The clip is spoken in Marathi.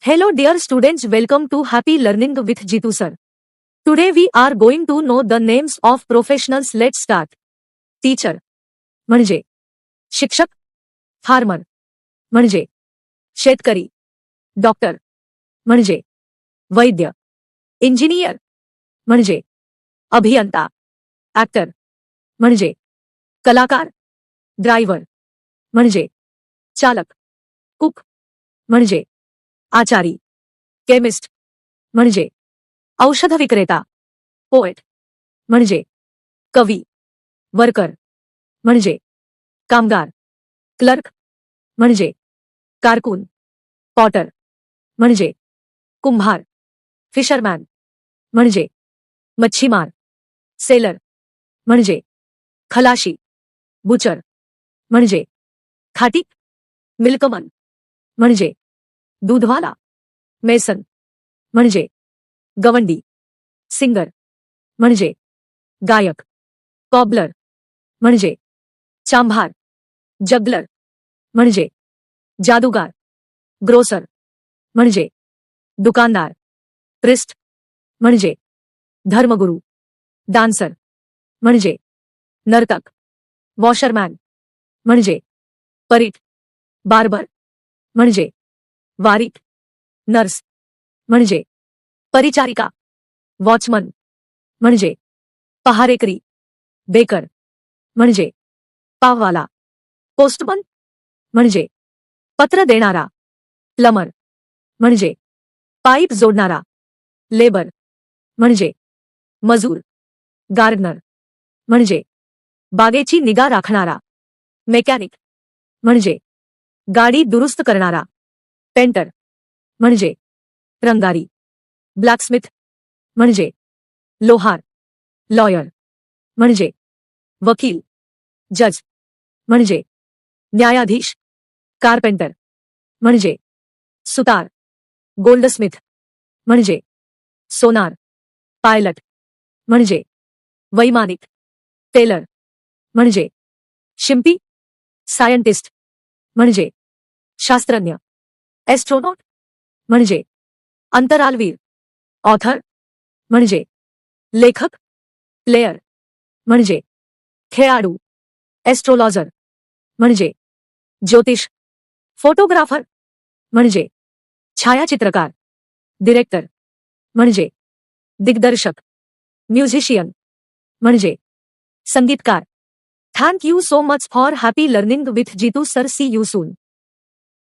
Hello dear students, welcome to Happy Learning with Jitu sir. Today we are going to know the names of professionals. Let's start. Teacher म्हणजे शिक्षक, फार्मर म्हणजे शेतकरी, डॉक्टर म्हणजे वैद्य, इंजिनियर म्हणजे अभियंता, ॲक्टर म्हणजे कलाकार, ड्रायव्हर म्हणजे चालक, कुक म्हणजे आचारी, केमिस्ट म्हणजे औषध विक्रेता, पोएट म्हणजे कवी, वर्कर म्हणजे कामगार, क्लर्क म्हणजे कारकून, पॉटर म्हणजे कुंभार, फिशरमॅन म्हणजे मच्छीमार, सेलर म्हणजे खलाशी, बुचर म्हणजे खाटी, मिल्कमन म्हणजे दूधवाला, मेसन म्हणजे गवंडी, सिंगर म्हणजे गायक, कॉबलर म्हणजे चांभार, जगलर म्हणजे जादूगार, ग्रोसर म्हणजे दुकानदार, प्रिस्ट म्हणजे धर्मगुरू, डान्सर म्हणजे नर्तक, वॉशरमॅन म्हणजे परीट, बार्बर म्हणजे वारीट, नर्स म्हणजे परिचारिका, वॉचमन म्हणजे पहारेकरी, बेकर म्हणजे पाववाला, पोस्टमन म्हणजे पत्र देणारा, प्लमर म्हणजे पाईप जोडणारा, लेबर म्हणजे मजूर, गार्डनर म्हणजे बागेची निगा राखणारा, मेकॅनिक म्हणजे गाडी दुरुस्त करणारा, पेंटर म्हणजे रंगारी, ब्लॅकस्मिथ म्हणजे लोहार, लॉयर म्हणजे वकील, जज म्हणजे न्यायाधीश, कारपेंटर म्हणजे सुतार, गोल्डस्मिथ म्हणजे सोनार, पायलट म्हणजे वैमानिक, टेलर म्हणजे शिंपी, सायंटिस्ट म्हणजे शास्त्रज्ञ, एस्ट्रोनॉट म्हणजे अंतराळवीर, ऑथर म्हणजे लेखक, प्लेयर म्हणजे खेळाडू, एस्ट्रोलॉजर म्हणजे ज्योतिष, फोटोग्राफर म्हणजे छायाचित्रकार, डिरेक्टर म्हणजे दिग्दर्शक, म्युझिशियन म्हणजे संगीतकार. Thank you so much for happy learning with Jitu sir. See you soon.